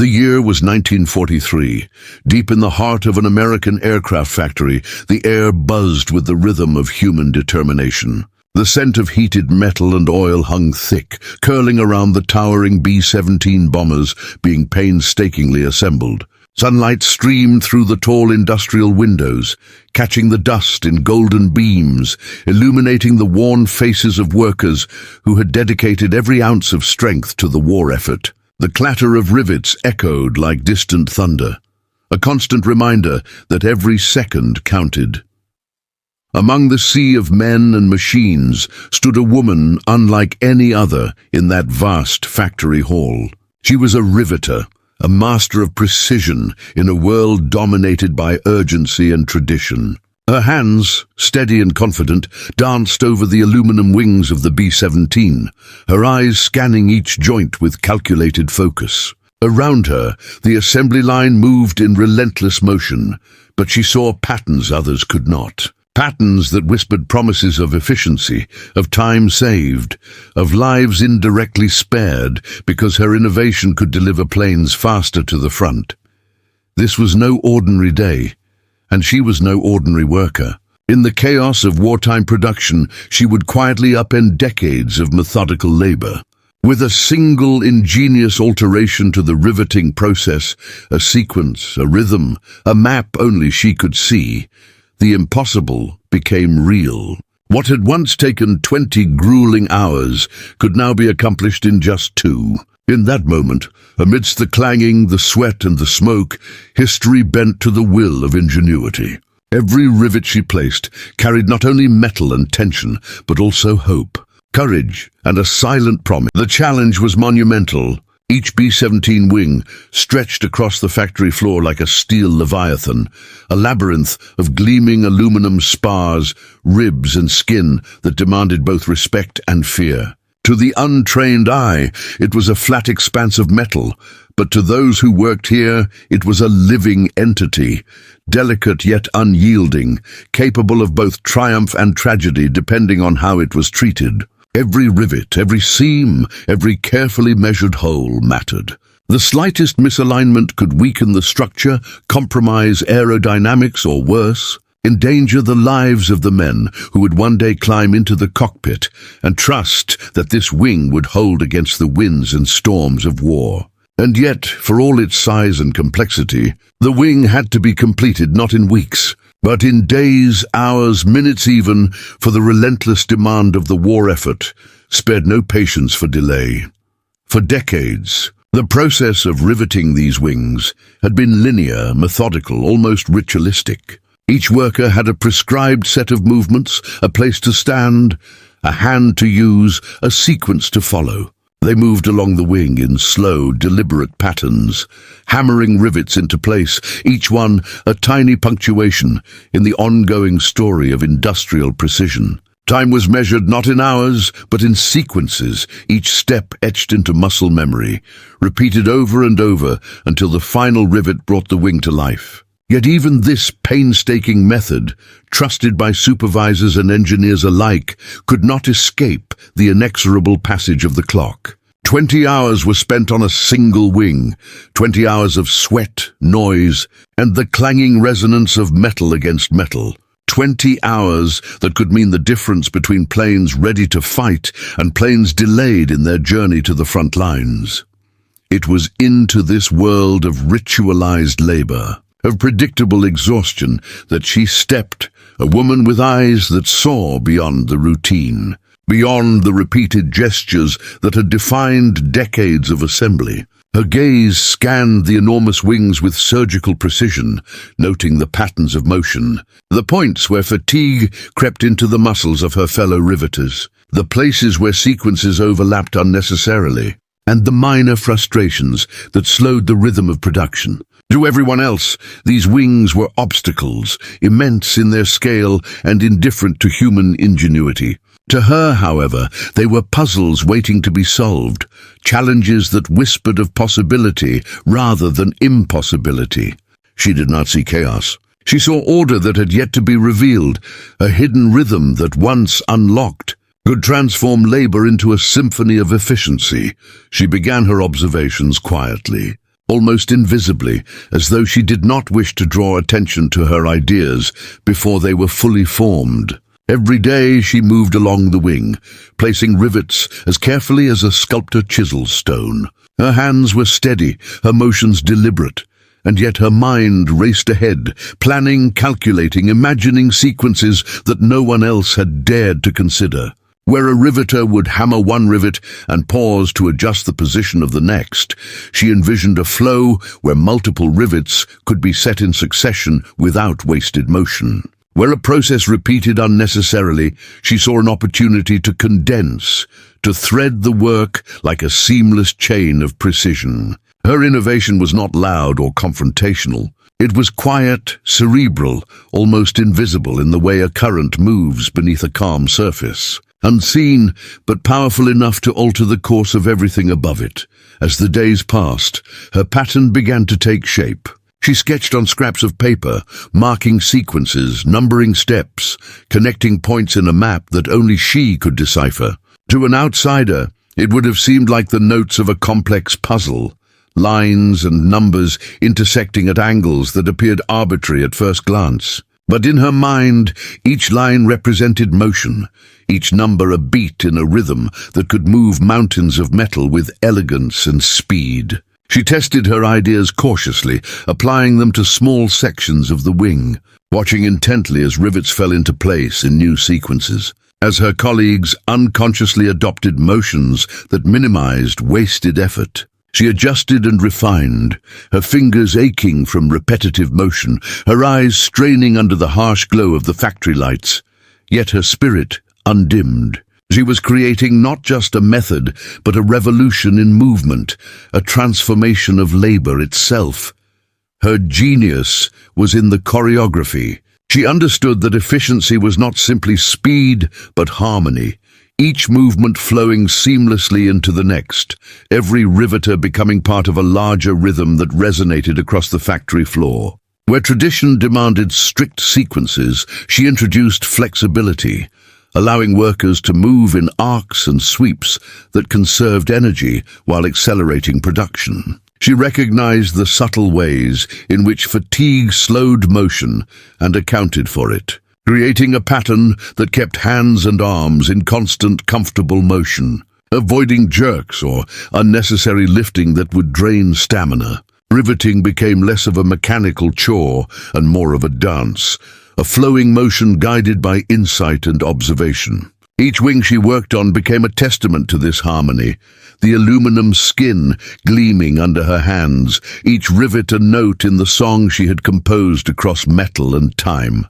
The year was 1943. Deep in the heart of an American aircraft factory, the air buzzed with the rhythm of human determination. The scent of heated metal and oil hung thick, curling around the towering B-17 bombers being painstakingly assembled. Sunlight streamed through the tall industrial windows, catching the dust in golden beams, illuminating the worn faces of workers who had dedicated every ounce of strength to the war effort. The clatter of rivets echoed like distant thunder, a constant reminder that every second counted. Among the sea of men and machines stood a woman unlike any other in that vast factory hall. She was a riveter, a master of precision in a world dominated by urgency and tradition. Her hands, steady and confident, danced over the aluminum wings of the B-17, her eyes scanning each joint with calculated focus. Around her, the assembly line moved in relentless motion, but she saw patterns others could not. Patterns that whispered promises of efficiency, of time saved, of lives indirectly spared because her innovation could deliver planes faster to the front. This was no ordinary day, and she was no ordinary worker. In the chaos of wartime production, she would quietly upend decades of methodical labor. With a single ingenious alteration to the riveting process, a sequence, a rhythm, a map only she could see, the impossible became real. What had once taken 20 grueling hours could now be accomplished in just 2. In that moment, amidst the clanging, the sweat and the smoke, history bent to the will of ingenuity. Every rivet she placed carried not only metal and tension, but also hope, courage, and a silent promise. The challenge was monumental. Each B-17 wing stretched across the factory floor like a steel leviathan, a labyrinth of gleaming aluminum spars, ribs and skin that demanded both respect and fear. To the untrained eye, it was a flat expanse of metal, but to those who worked here, it was a living entity, delicate yet unyielding, capable of both triumph and tragedy depending on how it was treated. Every rivet, every seam, every carefully measured hole mattered. The slightest misalignment could weaken the structure, compromise aerodynamics, or worse, endanger the lives of the men who would one day climb into the cockpit and trust that this wing would hold against the winds and storms of war. And yet, for all its size and complexity, the wing had to be completed not in weeks, but in days, hours, minutes even, for the relentless demand of the war effort spared no patience for delay. For decades, the process of riveting these wings had been linear, methodical, almost ritualistic. Each worker had a prescribed set of movements, a place to stand, a hand to use, a sequence to follow. They moved along the wing in slow, deliberate patterns, hammering rivets into place, each one a tiny punctuation in the ongoing story of industrial precision. Time was measured not in hours, but in sequences, each step etched into muscle memory, repeated over and over until the final rivet brought the wing to life. Yet even this painstaking method, trusted by supervisors and engineers alike, could not escape the inexorable passage of the clock. 20 hours were spent on a single wing, 20 hours of sweat, noise, and the clanging resonance of metal against metal. 20 hours that could mean the difference between planes ready to fight and planes delayed in their journey to the front lines. It was into this world of ritualized labor, of predictable exhaustion, that she stepped, a woman with eyes that saw beyond the routine, beyond the repeated gestures that had defined decades of assembly. Her gaze scanned the enormous wings with surgical precision, noting the patterns of motion, the points where fatigue crept into the muscles of her fellow riveters, the places where sequences overlapped unnecessarily, and the minor frustrations that slowed the rhythm of production. To everyone else, these wings were obstacles, immense in their scale and indifferent to human ingenuity. To her, however, they were puzzles waiting to be solved, challenges that whispered of possibility rather than impossibility. She did not see chaos. She saw order that had yet to be revealed, a hidden rhythm that once unlocked could transform labor into a symphony of efficiency. She began her observations quietly. almost invisibly, as though she did not wish to draw attention to her ideas before they were fully formed. Every day she moved along the wing, placing rivets as carefully as a sculptor chisels stone. Her hands were steady, her motions deliberate, and yet her mind raced ahead, planning, calculating, imagining sequences that no one else had dared to consider. Where a riveter would hammer one rivet and pause to adjust the position of the next, she envisioned a flow where multiple rivets could be set in succession without wasted motion. Where a process repeated unnecessarily, she saw an opportunity to condense, to thread the work like a seamless chain of precision. Her innovation was not loud or confrontational. It was quiet, cerebral, almost invisible in the way a current moves beneath a calm surface. Unseen, but powerful enough to alter the course of everything above it. As the days passed, her pattern began to take shape. She sketched on scraps of paper, marking sequences, numbering steps, connecting points in a map that only she could decipher. To an outsider, it would have seemed like the notes of a complex puzzle, lines and numbers intersecting at angles that appeared arbitrary at first glance. But in her mind, each line represented motion, each number a beat in a rhythm that could move mountains of metal with elegance and speed. She tested her ideas cautiously, applying them to small sections of the wing, watching intently as rivets fell into place in new sequences. As her colleagues unconsciously adopted motions that minimized wasted effort, she adjusted and refined, her fingers aching from repetitive motion, her eyes straining under the harsh glow of the factory lights, yet her spirit undimmed. She was creating not just a method, but a revolution in movement, a transformation of labor itself. Her genius was in the choreography. She understood that efficiency was not simply speed, but harmony. Each movement flowing seamlessly into the next, every riveter becoming part of a larger rhythm that resonated across the factory floor. Where tradition demanded strict sequences, she introduced flexibility, allowing workers to move in arcs and sweeps that conserved energy while accelerating production. She recognized the subtle ways in which fatigue slowed motion and accounted for it, creating a pattern that kept hands and arms in constant, comfortable motion, avoiding jerks or unnecessary lifting that would drain stamina. Riveting became less of a mechanical chore and more of a dance, a flowing motion guided by insight and observation. Each wing she worked on became a testament to this harmony, the aluminum skin gleaming under her hands, each rivet a note in the song she had composed across metal and time.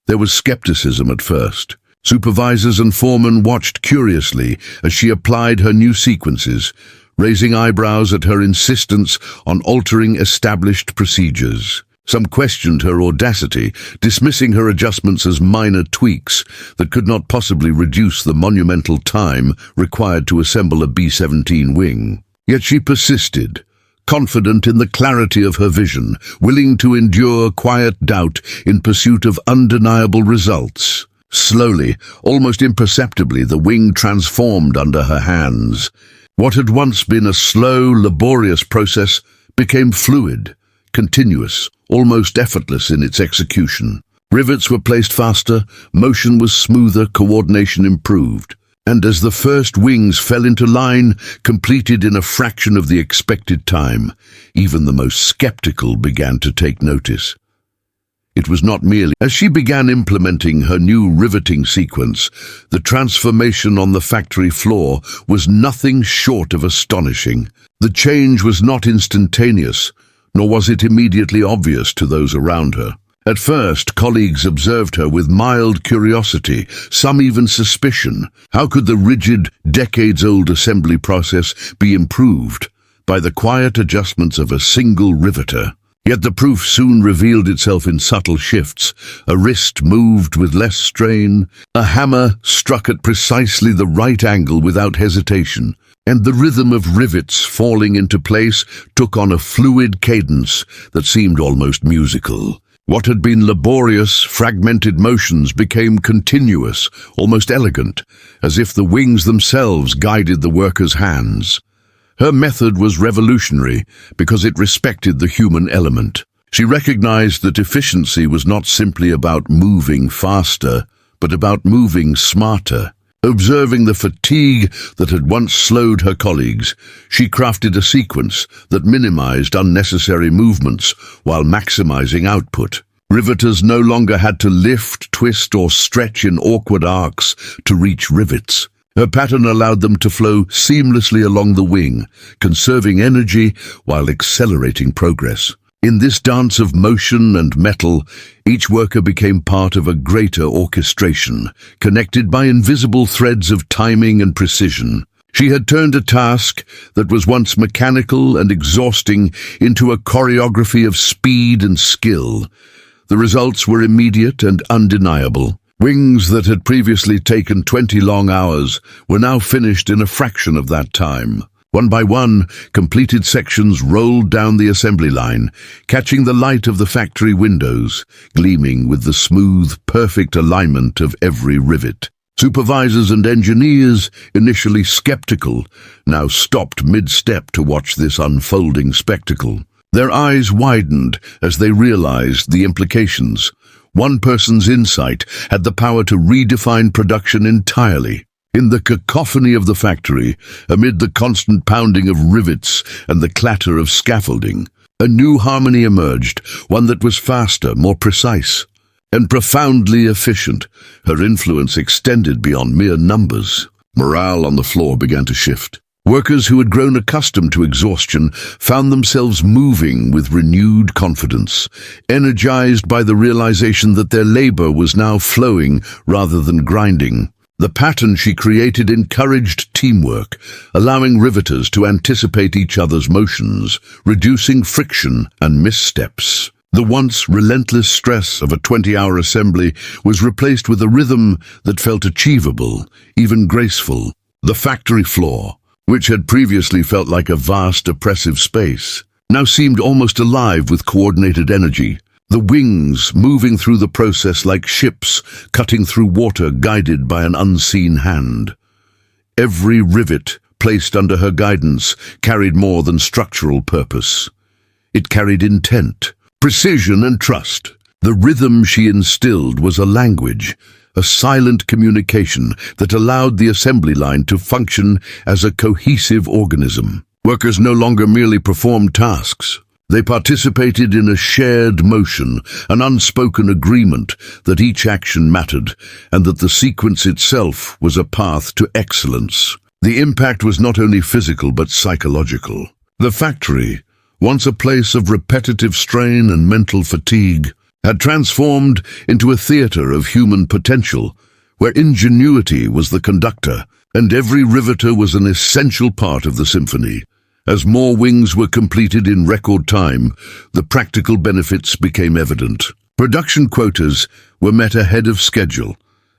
There was skepticism at first. Supervisors and foremen watched curiously as she applied her new sequences, raising eyebrows at her insistence on altering established procedures. Some questioned her audacity, dismissing her adjustments as minor tweaks that could not possibly reduce the monumental time required to assemble a B-17 wing. Yet she persisted, confident in the clarity of her vision, willing to endure quiet doubt in pursuit of undeniable results. Slowly, almost imperceptibly, the wing transformed under her hands. What had once been a slow, laborious process became fluid, continuous, almost effortless in its execution. Rivets were placed faster, motion was smoother, coordination improved. And as the first wings fell into line, completed in a fraction of the expected time, even the most skeptical began to take notice. It was not merely as she began implementing her new riveting sequence, the transformation on the factory floor was nothing short of astonishing. The change was not instantaneous, nor was it immediately obvious to those around her. At first, colleagues observed her with mild curiosity, some even suspicion. How could the rigid, decades-old assembly process be improved by the quiet adjustments of a single riveter? Yet the proof soon revealed itself in subtle shifts. A wrist moved with less strain, a hammer struck at precisely the right angle without hesitation, and the rhythm of rivets falling into place took on a fluid cadence that seemed almost musical. What had been laborious, fragmented motions became continuous, almost elegant, as if the wings themselves guided the worker's hands. Her method was revolutionary because it respected the human element. She recognized that efficiency was not simply about moving faster, but about moving smarter. Observing the fatigue that had once slowed her colleagues, she crafted a sequence that minimized unnecessary movements while maximizing output. Riveters no longer had to lift, twist, or stretch in awkward arcs to reach rivets. Her pattern allowed them to flow seamlessly along the wing, conserving energy while accelerating progress. In this dance of motion and metal, each worker became part of a greater orchestration, connected by invisible threads of timing and precision. She had turned a task that was once mechanical and exhausting into a choreography of speed and skill. The results were immediate and undeniable. Wings that had previously taken 20 long hours were now finished in a fraction of that time. One by one, completed sections rolled down the assembly line, catching the light of the factory windows, gleaming with the smooth, perfect alignment of every rivet. Supervisors and engineers, initially skeptical, now stopped mid-step to watch this unfolding spectacle. Their eyes widened as they realized the implications. One person's insight had the power to redefine production entirely. In the cacophony of the factory, amid the constant pounding of rivets and the clatter of scaffolding, a new harmony emerged, one that was faster, more precise, and profoundly efficient. Her influence extended beyond mere numbers. Morale on the floor began to shift. Workers who had grown accustomed to exhaustion found themselves moving with renewed confidence, energized by the realization that their labor was now flowing rather than grinding. The pattern she created encouraged teamwork, allowing riveters to anticipate each other's motions, reducing friction and missteps. The once relentless stress of a 20-hour assembly was replaced with a rhythm that felt achievable, even graceful. The factory floor, which had previously felt like a vast, oppressive space, now seemed almost alive with coordinated energy. The wings moving through the process like ships cutting through water guided by an unseen hand. Every rivet placed under her guidance carried more than structural purpose. It carried intent, precision, and trust. The rhythm she instilled was a language, a silent communication that allowed the assembly line to function as a cohesive organism. Workers no longer merely performed tasks. They participated in a shared motion, an unspoken agreement that each action mattered and that the sequence itself was a path to excellence. The impact was not only physical but psychological. The factory, once a place of repetitive strain and mental fatigue, had transformed into a theater of human potential, where ingenuity was the conductor, and every riveter was an essential part of the symphony. As more wings were completed in record time, the practical benefits became evident. Production quotas were met ahead of schedule,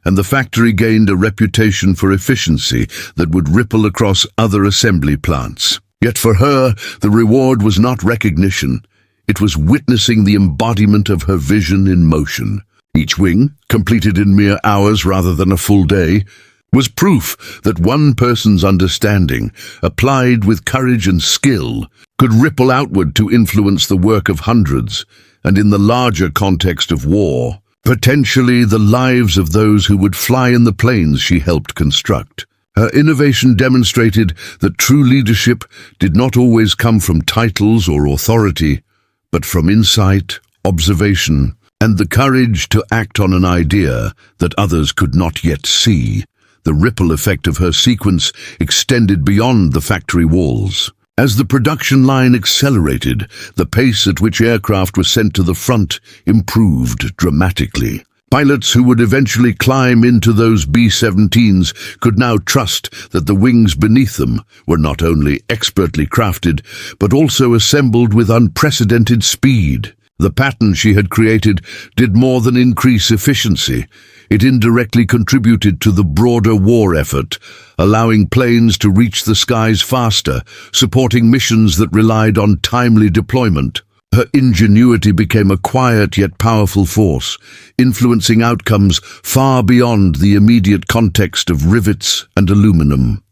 and the factory gained a reputation for efficiency that would ripple across other assembly plants. Yet for her, the reward was not recognition. It was witnessing the embodiment of her vision in motion. Each wing, completed in mere hours rather than a full day, was proof that one person's understanding, applied with courage and skill, could ripple outward to influence the work of hundreds, and in the larger context of war, potentially the lives of those who would fly in the planes she helped construct. Her innovation demonstrated that true leadership did not always come from titles or authority, but from insight, observation, and the courage to act on an idea that others could not yet see. The ripple effect of her sequence extended beyond the factory walls. As the production line accelerated, the pace at which aircraft were sent to the front improved dramatically. Pilots who would eventually climb into those B-17s could now trust that the wings beneath them were not only expertly crafted, but also assembled with unprecedented speed. The pattern she had created did more than increase efficiency. It indirectly contributed to the broader war effort, allowing planes to reach the skies faster, supporting missions that relied on timely deployment. Her ingenuity became a quiet yet powerful force, influencing outcomes far beyond the immediate context of rivets and aluminum.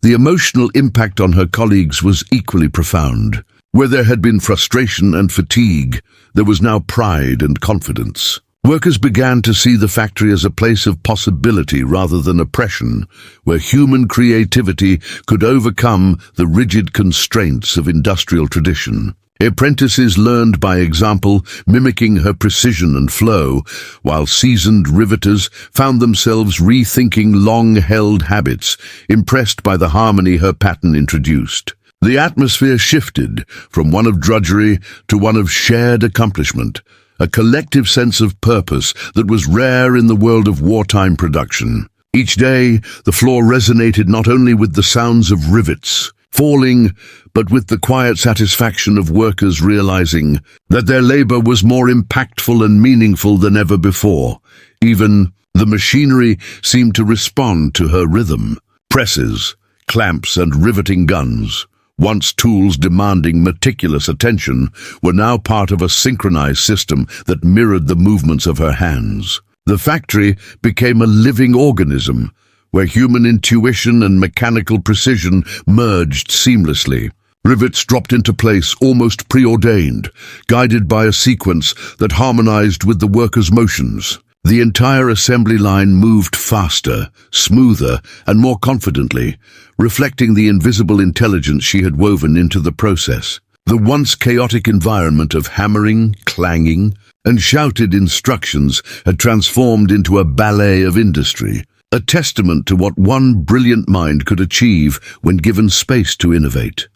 The emotional impact on her colleagues was equally profound. Where there had been frustration and fatigue, there was now pride and confidence. Workers began to see the factory as a place of possibility rather than oppression, where human creativity could overcome the rigid constraints of industrial tradition. Apprentices learned by example, mimicking her precision and flow, while seasoned riveters found themselves rethinking long-held habits, impressed by the harmony her pattern introduced. The atmosphere shifted from one of drudgery to one of shared accomplishment, a collective sense of purpose that was rare in the world of wartime production. Each day, the floor resonated not only with the sounds of rivets falling, but with the quiet satisfaction of workers realizing that their labor was more impactful and meaningful than ever before. Even the machinery seemed to respond to her rhythm. Presses, clamps, and riveting guns, once tools demanding meticulous attention, were now part of a synchronized system that mirrored the movements of her hands. The factory became a living organism, where human intuition and mechanical precision merged seamlessly. Rivets dropped into place almost preordained, guided by a sequence that harmonized with the workers' motions. The entire assembly line moved faster, smoother, and more confidently, reflecting the invisible intelligence she had woven into the process. The once chaotic environment of hammering, clanging, and shouted instructions had transformed into a ballet of industry, a testament to what one brilliant mind could achieve when given space to innovate.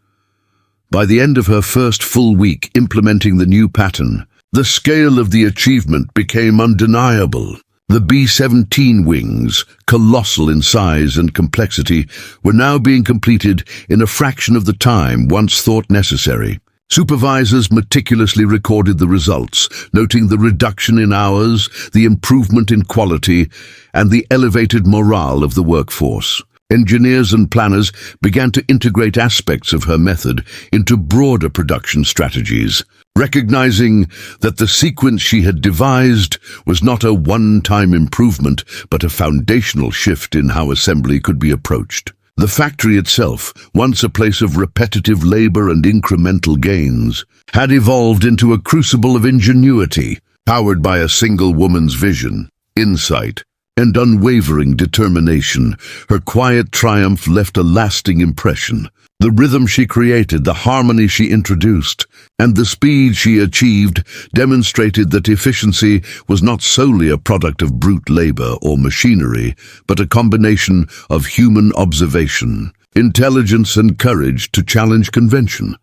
By the end of her first full week implementing the new pattern, the scale of the achievement became undeniable. The B-17 wings, colossal in size and complexity, were now being completed in a fraction of the time once thought necessary. Supervisors meticulously recorded the results, noting the reduction in hours, the improvement in quality, and the elevated morale of the workforce. Engineers and planners began to integrate aspects of her method into broader production strategies, recognizing that the sequence she had devised was not a one-time improvement, but a foundational shift in how assembly could be approached. The factory itself, once a place of repetitive labor and incremental gains, had evolved into a crucible of ingenuity, powered by a single woman's vision, insight, and unwavering determination. Her quiet triumph left a lasting impression. The rhythm she created, the harmony she introduced, and the speed she achieved demonstrated that efficiency was not solely a product of brute labor or machinery, but a combination of human observation, intelligence, and courage to challenge convention.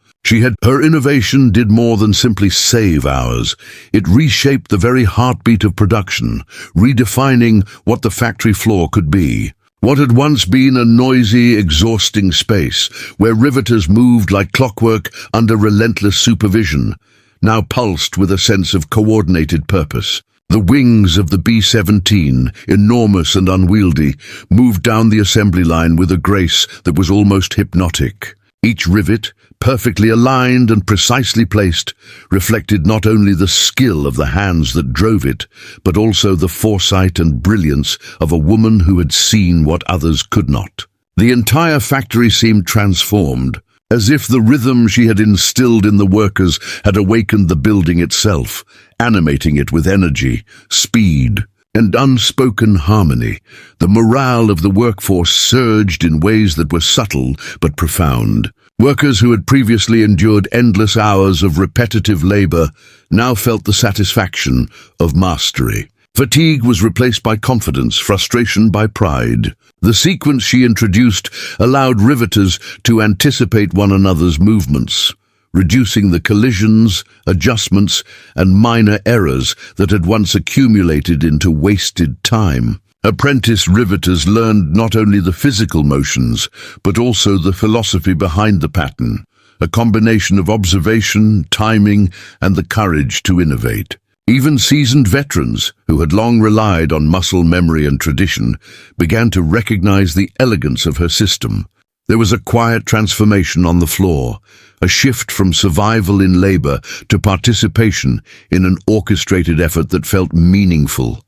Her innovation did more than simply save hours. It reshaped the very heartbeat of production, redefining what the factory floor could be. What had once been a noisy, exhausting space, where riveters moved like clockwork under relentless supervision, now pulsed with a sense of coordinated purpose. The wings of the B-17, enormous and unwieldy, moved down the assembly line with a grace that was almost hypnotic. Each rivet, perfectly aligned and precisely placed, reflected not only the skill of the hands that drove it, but also the foresight and brilliance of a woman who had seen what others could not. The entire factory seemed transformed, as if the rhythm she had instilled in the workers had awakened the building itself, animating it with energy, speed, and unspoken harmony. The morale of the workforce surged in ways that were subtle but profound. Workers who had previously endured endless hours of repetitive labor now felt the satisfaction of mastery. Fatigue was replaced by confidence, frustration by pride. The sequence she introduced allowed riveters to anticipate one another's movements, reducing the collisions, adjustments, and minor errors that had once accumulated into wasted time. Apprentice riveters learned not only the physical motions, but also the philosophy behind the pattern, a combination of observation, timing, and the courage to innovate. Even seasoned veterans, who had long relied on muscle memory and tradition, began to recognize the elegance of her system. There was a quiet transformation on the floor, a shift from survival in labor to participation in an orchestrated effort that felt meaningful.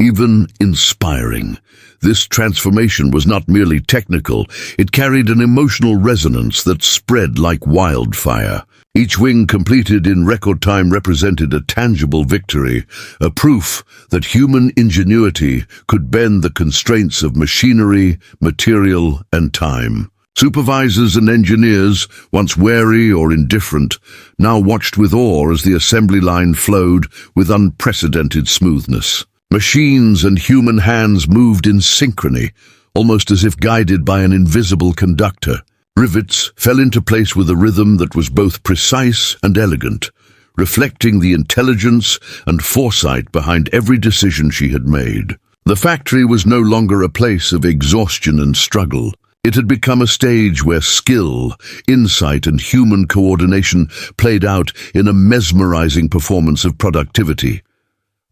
even inspiring. This transformation was not merely technical, it carried an emotional resonance that spread like wildfire. Each wing completed in record time represented a tangible victory, a proof that human ingenuity could bend the constraints of machinery, material, and time. Supervisors and engineers, once wary or indifferent, now watched with awe as the assembly line flowed with unprecedented smoothness. Machines and human hands moved in synchrony, almost as if guided by an invisible conductor. Rivets fell into place with a rhythm that was both precise and elegant, reflecting the intelligence and foresight behind every decision she had made. The factory was no longer a place of exhaustion and struggle. It had become a stage where skill, insight, and human coordination played out in a mesmerizing performance of productivity.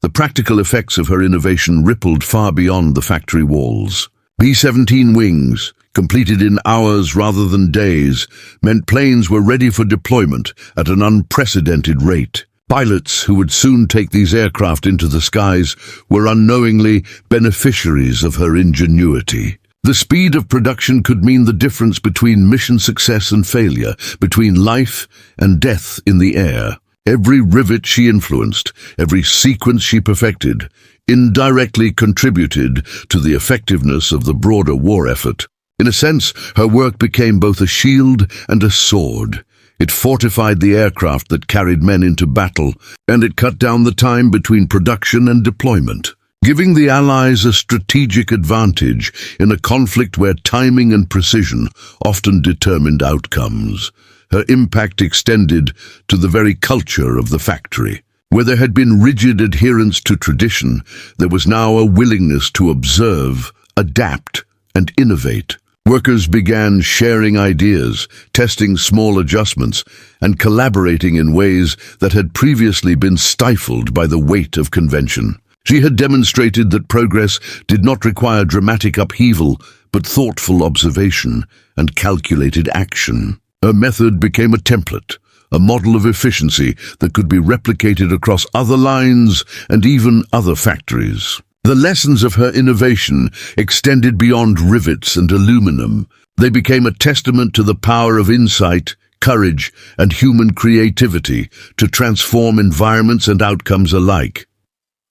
The practical effects of her innovation rippled far beyond the factory walls. B-17 wings, completed in hours rather than days, meant planes were ready for deployment at an unprecedented rate. Pilots who would soon take these aircraft into the skies were unknowingly beneficiaries of her ingenuity. The speed of production could mean the difference between mission success and failure, between life and death in the air. Every rivet she influenced, every sequence she perfected, indirectly contributed to the effectiveness of the broader war effort. In a sense, her work became both a shield and a sword. It fortified the aircraft that carried men into battle, and it cut down the time between production and deployment, giving the Allies a strategic advantage in a conflict where timing and precision often determined outcomes. Her impact extended to the very culture of the factory. Where there had been rigid adherence to tradition, there was now a willingness to observe, adapt, and innovate. Workers began sharing ideas, testing small adjustments, and collaborating in ways that had previously been stifled by the weight of convention. She had demonstrated that progress did not require dramatic upheaval, but thoughtful observation and calculated action. Her method became a template, a model of efficiency that could be replicated across other lines and even other factories. The lessons of her innovation extended beyond rivets and aluminum. They became a testament to the power of insight, courage, and human creativity to transform environments and outcomes alike.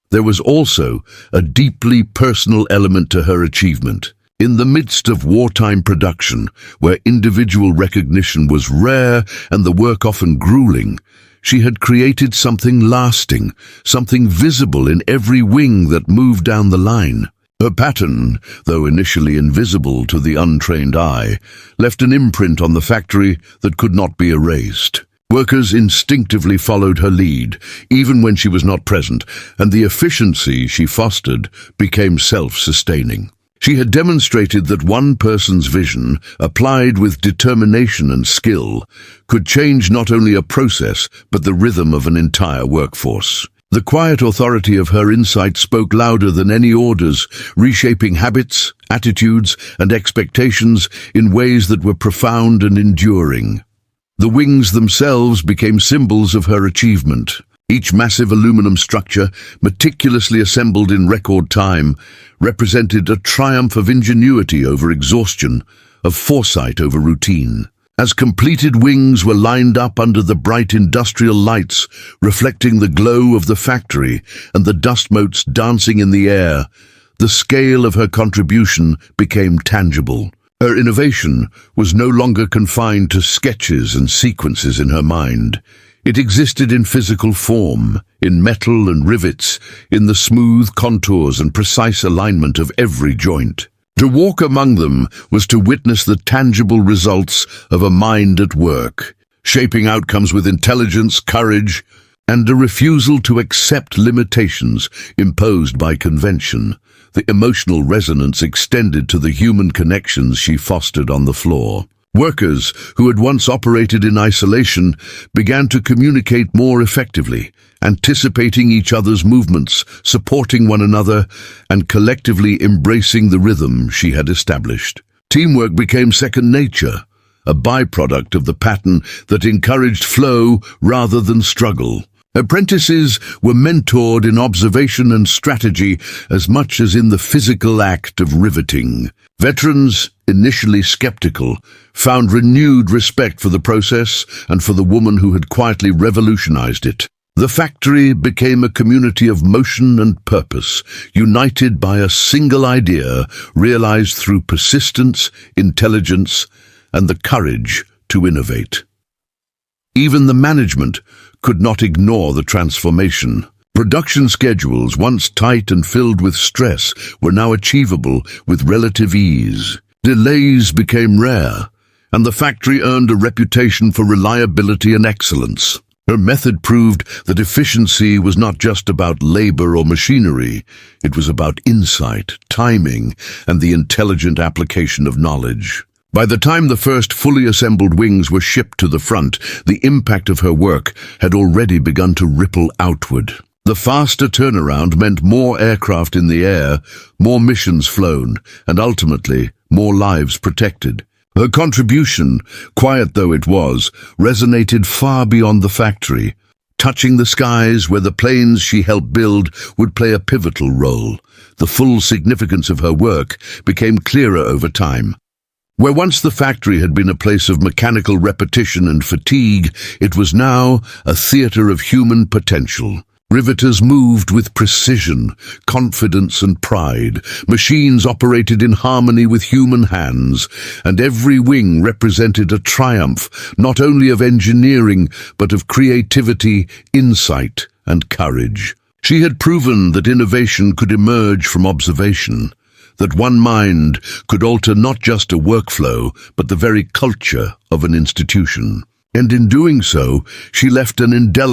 There was also a deeply personal element to her achievement. In the midst of wartime production, where individual recognition was rare and the work often grueling, she had created something lasting, something visible in every wing that moved down the line. Her pattern, though initially invisible to the untrained eye, left an imprint on the factory that could not be erased. Workers instinctively followed her lead, even when she was not present, and the efficiency she fostered became self-sustaining. She had demonstrated that one person's vision, applied with determination and skill, could change not only a process, but the rhythm of an entire workforce. The quiet authority of her insight spoke louder than any orders, reshaping habits, attitudes, and expectations in ways that were profound and enduring. The wings themselves became symbols of her achievement. Each massive aluminum structure, meticulously assembled in record time, represented a triumph of ingenuity over exhaustion, of foresight over routine. As completed wings were lined up under the bright industrial lights, reflecting the glow of the factory and the dust motes dancing in the air, the scale of her contribution became tangible. Her innovation was no longer confined to sketches and sequences in her mind. It existed in physical form, in metal and rivets, in the smooth contours and precise alignment of every joint. To walk among them was to witness the tangible results of a mind at work, shaping outcomes with intelligence, courage, and a refusal to accept limitations imposed by convention. The emotional resonance extended to the human connections she fostered on the floor. Workers who had once operated in isolation began to communicate more effectively, anticipating each other's movements, supporting one another, and collectively embracing the rhythm she had established. Teamwork became second nature, a byproduct of the pattern that encouraged flow rather than struggle. Apprentices were mentored in observation and strategy as much as in the physical act of riveting. Veterans, initially skeptical, found renewed respect for the process and for the woman who had quietly revolutionized it. The factory became a community of motion and purpose, united by a single idea realized through persistence, intelligence, and the courage to innovate. Even the management could not ignore the transformation. Production schedules, once tight and filled with stress, were now achievable with relative ease. Delays became rare, and the factory earned a reputation for reliability and excellence. Her method proved that efficiency was not just about labor or machinery. It was about insight, timing, and the intelligent application of knowledge. By the time the first fully assembled wings were shipped to the front, the impact of her work had already begun to ripple outward. The faster turnaround meant more aircraft in the air, more missions flown, and ultimately, more lives protected. Her contribution, quiet though it was, resonated far beyond the factory. Touching the skies where the planes she helped build would play a pivotal role. The full significance of her work became clearer over time. Where once the factory had been a place of mechanical repetition and fatigue, it was now a theater of human potential. Riveters moved with precision, confidence and pride. Machines operated in harmony with human hands, and every wing represented a triumph, not only of engineering, but of creativity, insight and courage. She had proven that innovation could emerge from observation, that one mind could alter not just a workflow, but the very culture of an institution. And in doing so, she left an indelible